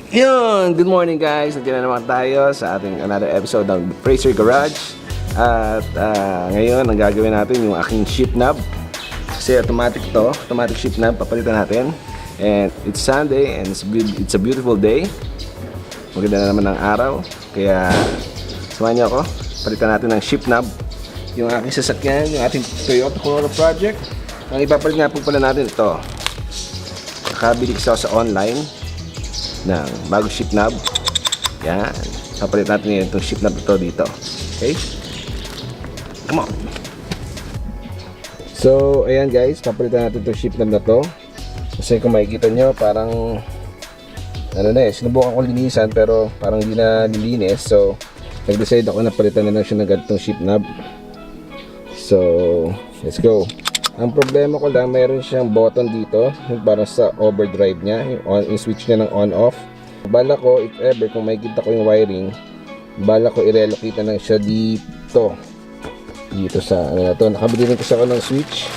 Yun! Good morning guys! Nandiyan na naman tayo sa ating another episode ng Fracer Garage. At ngayon, ang gagawin natin yung aking shift knob. Kasi automatic to, automatic shift knob, papalitan natin. And it's Sunday and it's a beautiful day. Maganda na naman ang araw. Kaya samahan niyo ako, palitan natin ng shift knob yung aking sasakyan, yung ating Toyota Corolla project. Ang ipapalit nga po pala natin ito. Nakabili ko sa online ng bagong shift knob. Yan. Papalit natin ngayon itong shift knob ito dito. Okay? Come on! So, ayan guys. Papalitan natin itong shift knob na to. Kasi kung makikita nyo, parang ano na sinubukan ko linisan pero parang hindi na nilinis. So, nag-decide ako na palitan na lang siya ng ganitong shift knob. So, let's go. Ang problema ko lang, mayroon siyang button dito, yung para sa overdrive niya, yung switch niya ng on-off. Bala ko, if ever, kung makikita ko yung wiring, bala ko i-relocate na lang siya dito. Dito sa, ano na to, nakabili rin kasi ako ng switch.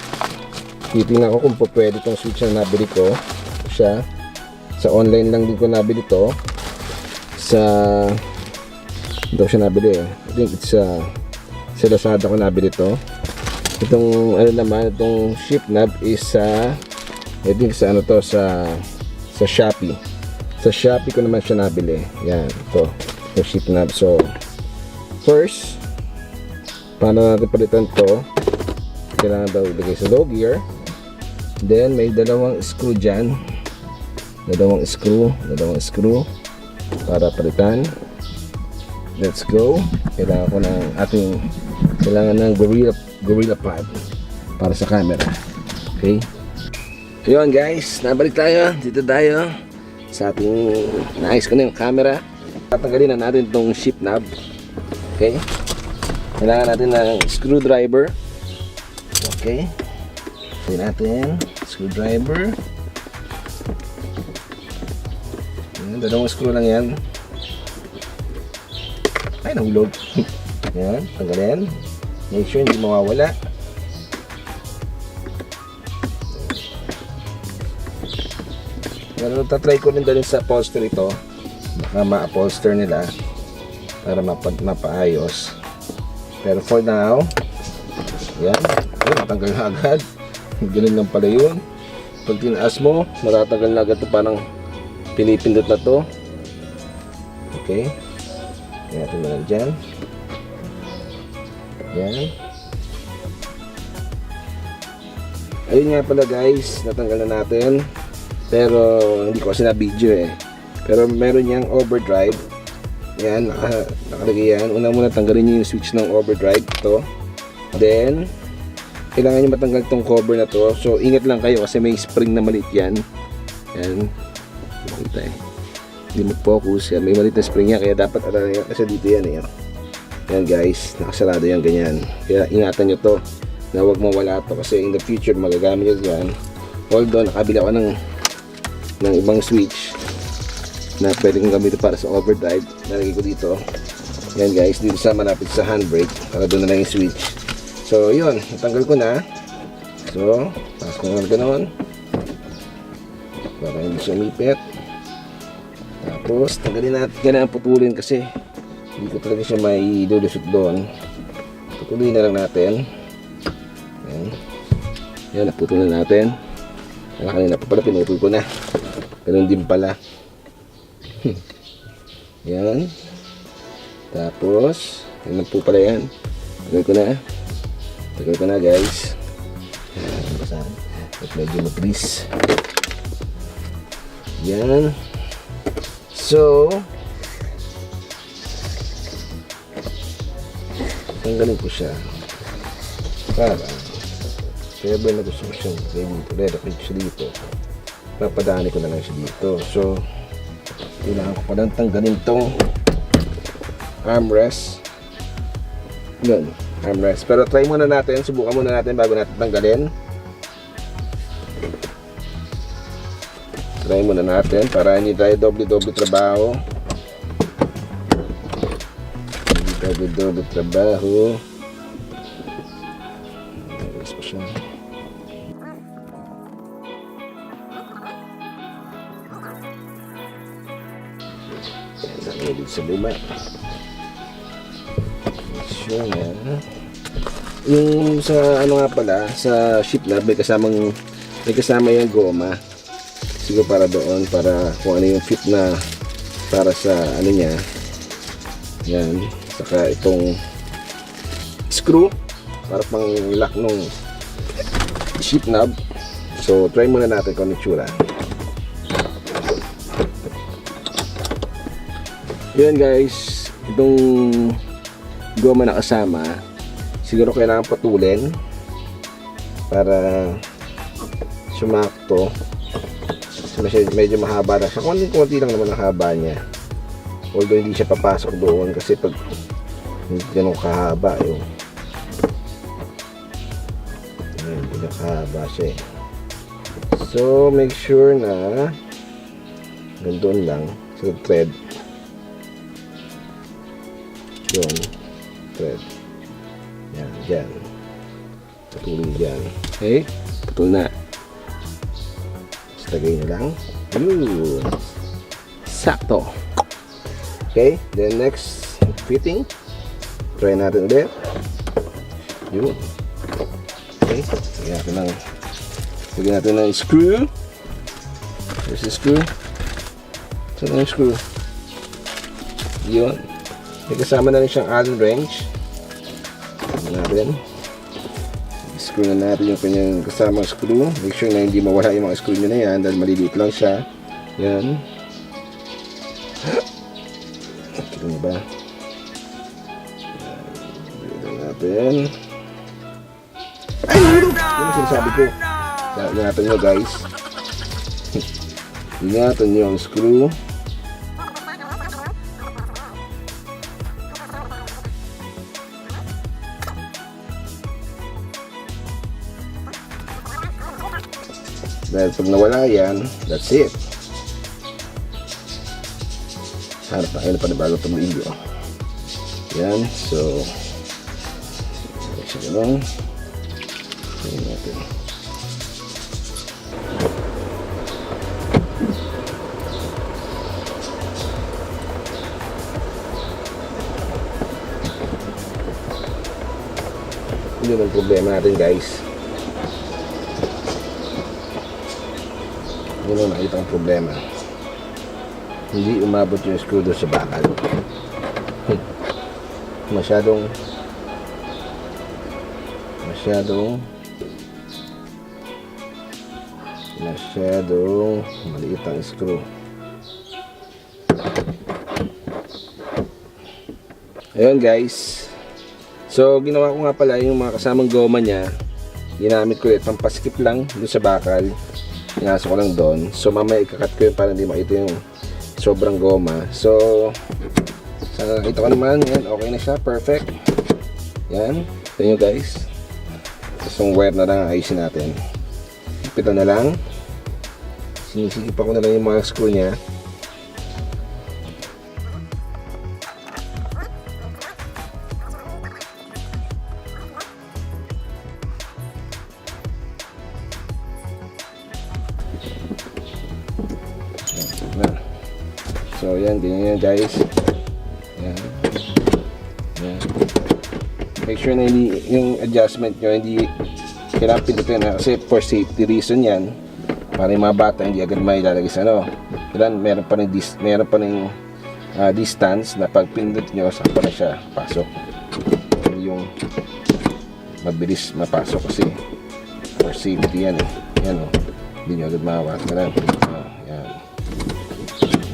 Titingnan ko kung pwede itong switch na nabili ko. Siya, sa online lang din ko nabili to. Sa, ito siya nabili eh. I think it's sa Lazada ko nabili to. Itong ano naman, itong shift knob is sa I think sa ano to, sa Shopee. Sa Shopee ko naman siya nabili. Yan, ito. Itong shift knob. So, first, paano natin palitan to? Kailangan daw ilagay sa low gear. Then, may dalawang screw dyan. Dalawang screw para palitan. Let's go. Kailangan ko ng ng Gorilla pad para sa camera. Okay? Yun guys, nabalik tayo. Dito tayo sa ating naayos ko na yung camera. Tatanggalin na natin itong shift knob. Okay? Kailangan natin ng screwdriver. Okay? Ito natin. Screwdriver. Yan, dalawang screw lang yan. Ay, nahulog. Yan, tanggalin. Make sure hindi mawawala. Pero tatry ko rin dalhin sa upholster ito. Baka ma-upholster nila para mapaayos. Pero for now, yan. Ay, natanggal na agad. Ganun lang pala yun. Pag tinaas mo, matatanggal na agad ito. Parang pinipindot na to. Okay. Kaya natin mo lang dyan. Yan. Ayun nga pala guys, natanggal na natin. Pero hindi ko kasi na video eh. Pero meron niyang overdrive. Yan, nakalagay yan. Una muna tanggalin niyo yung switch ng overdrive. Ito. Then, kailangan niyo matanggal itong cover na to. So, ingat lang kayo kasi may spring na maliit yan. Yan. Makita eh. Hindi mag-focus yan. May maliit na spring yan. Kaya dapat alala yan. Kasi dito yan eh. Yan guys, nakasarado yan ganyan. Kaya ingatan nyo to na huwag mawala to kasi in the future magagamit nyo yan. Although nakabila ko ng ibang switch na pwede kong gamitin para sa overdrive. Nalagay ko dito. Yan guys, dito sa malapit sa handbrake para doon na lang yung switch. So yun, natanggal ko na. So, pasok ko nga ganoon para hindi siya umipit. Tapos tanggalin natin, ganyan putulin kasi hindi ko talaga siya may lulusot doon. Patuloy na lang natin. Yan. Yan, naputol na natin. Kanina pa pala, pinutol ko na. Ganun din pala. Yan. Tapos, yan po pala yan. Tagal ko na. Tagal ko na guys. Yan, basahan. At medyo matris. Yan. So, tanggalin ko siya para ever na gusto ko siyang relocate siya dito, papadaanin ko na lang siya dito. So kailangan ko palang tanggalin tong armrest. Yun, armrest. Pero try muna natin, subukan muna natin bago natin tanggalin. Try muna natin para hindi tayo doble-doble trabaho. Doble trabaho. Ayos pa siya. Yan, lagay dito sa luma. Sure na. Yung sa ano nga pala, sa ship na may kasama yung goma. Siguro para doon, para kung ano yung fit na para sa ano niya. Yan, saka itong screw para pang lock nung ship knob. So try muna natin kung ano itsura. Yan guys, itong goma na kasama, siguro kailangan patulin para sumakto. Medyo mahaba na siya. Kunti lang naman ang haba niya. Although hindi siya papasok doon kasi pag hindi ganun kahaba yung hindi na kahaba siya eh. So make sure na doon lang sa thread. Yun, thread. Yan, dyan. Patuloy dyan. Okay, patuloy na. Tapos lagay nyo lang. Yun. Sakto. Okay, then next fitting. Try natin ulit. Yun. Okay, lagyan natin ng screw. There's the screw. Saan yung screw? Yun. May kasama na rin siyang Allen wrench. Natin. Screw na natin yung kanyang kasamang screw. Make sure na hindi mawala yung mga screw nyo na yan dahil maliliit lang siya. Yan. Ito na ba? Yan natin. Ay! Yun ang sinasabi ko. Ingatan nyo guys. Ingatan nyo ang screw. Dahil pag nawala yan, that's it. Hanap na kayo na panibagong tumilyo. Yan, so siya gano'n. Tingnan natin. Hindi naman problema natin guys. Yun ang nakita ang problema. Hindi umabot yung screw doon sa bakal. Masyadong maliit ang screw. Ayun guys. So ginawa ko nga pala yung mga kasamang goma niya. Ginamit ko ulit pampaskip lang doon sa bakal. Inasok ko lang doon. So mamaya ikakat ko yun para hindi makita yung sobrang goma. So sana nakita ko naman. Yan, okay na siya. Perfect. Yan. Ito nyo guys. Tapos yung wire na lang ayusin natin. Ipitan na lang. Sinisigip ako na lang yung mga screw nya. So yan, ganyan yan guys. Yan. Yan. Make sure na hindi, yung adjustment nyo hindi kailangan pindutin na kasi for safety reason yan. Para yung mga bata hindi agad may ilalagay sa ano. Kailan meron pa ng distance na pag pindot nyo sakto na siya pasok. Yung mabilis mapasok kasi for safety yan eh. Yan o. Hindi nyo agad mawat. Yan. Yan.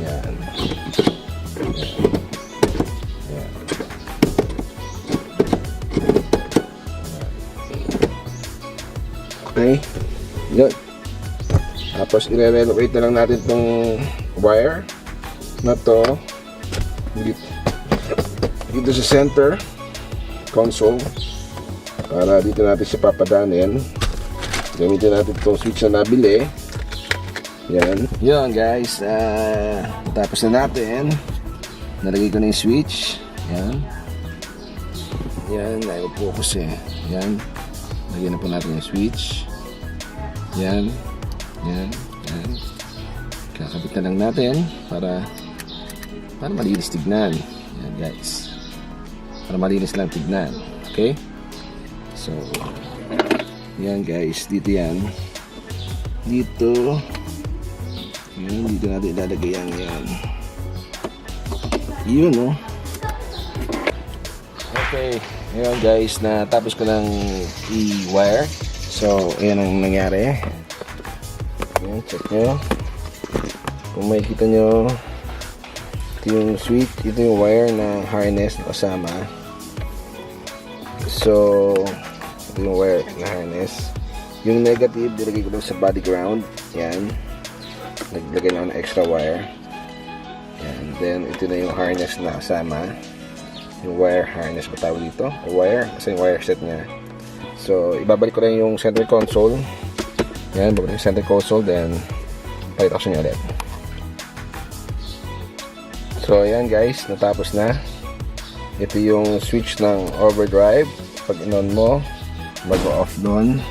Yan. Okay. Yun. Tapos i-relocate na lang natin itong wire na to dito sa center console para dito natin siya papadanin. Gamitin natin itong switch na nabili. Yan. Yun guys, tapos na natin. Nalagay ko na yung switch. Yan. Yan, nag-focus eh. Yan. Lagyan na po natin yung switch. Yan. Yan. Yan. Kakabit na lang natin para para malinis tignan. Yan guys, para malinis lang tignan. Okay, so yan guys, dito yan, dito yan, dito natin ilalagay yan, yun oh. Okay, ngayon guys, natapos ko ng i-wire. So ayan ang nangyari. Ayan, check nyo kung makikita nyo, ito yung switch, ito yung wire na harness na kasama. So ito yung wire na harness. Yung negative, nilagay ko lang sa body ground. Yan, naglagay lang ng extra wire. Yan, then ito na yung harness na kasama, yung wire harness ba tawag dito, o wire, kasi yung wire set nya. So ibabalik ko lang yung center console. Yan, babalik yung center console, then pakita ko sa inyo ulit. So ayan guys, natapos na. Ito yung switch ng overdrive. Pag in-on mo, mag-off doon.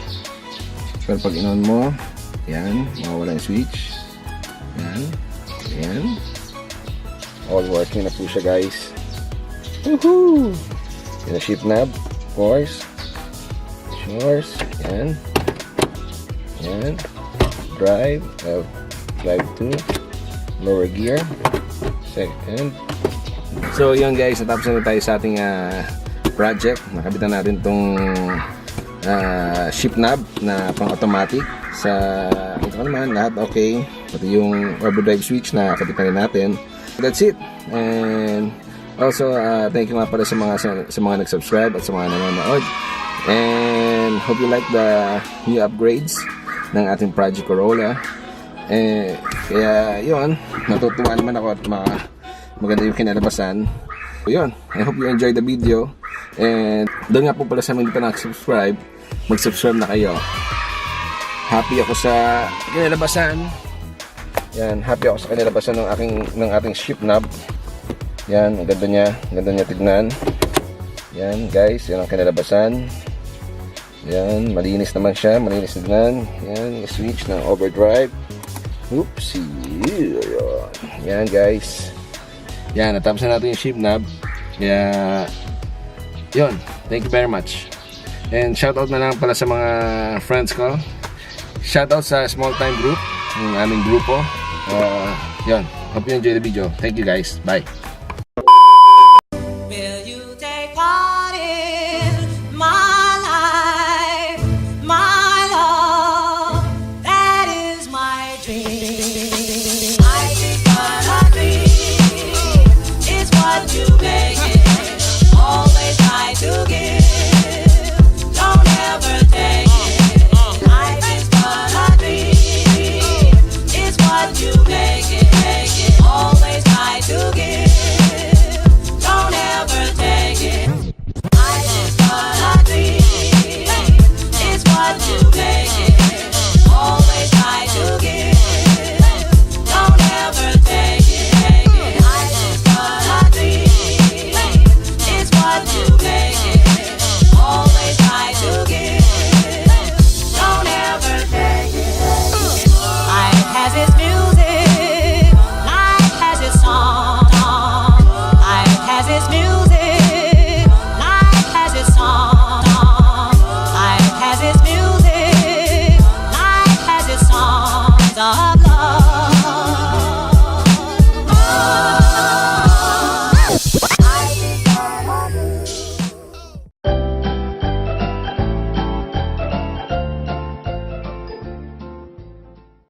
Pero pag in-on mo, yan, mawawala yung switch. Yan, yan. All working na po siya guys. Woohoo! Yan ang shift knob, of course. Yours, yan. Yan. Drive, drive 2. Lower gear. Second. So yun guys, natapos na tayo sa ating project. Nakabitan natin tong shift knob na pang automatic. Sa ito naman, lahat okay. Pati yung overdrive switch na kabitan natin. That's it. And also thank you nga pala sa mga nag-subscribe at sa mga nanonood. And hope you like the new upgrades ng ating Project Corolla. Kaya yun, natutuwa naman ako at maganda yung kinalabasan. So yun, I hope you enjoyed the video. And doon nga po pala sa mga hindi pa nakasubscribe, mag-subscribe na kayo. Happy ako sa kinalabasan. Yan, happy ako sa kinalabasan ng ating shift knob. Yan, ang ganda niya tignan. Yan guys, yan ang kinalabasan. Yan, malinis naman siya, malinis tignan. Yan, yung switch ng overdrive. Oopsie. Yan guys. Yan, natapos na natin yung shift knob. Kaya yun, thank you very much. And shoutout na lang pala sa mga friends ko. Shoutout sa small time group, yung aming grupo. Yun, hope you enjoy the video. Thank you guys, bye.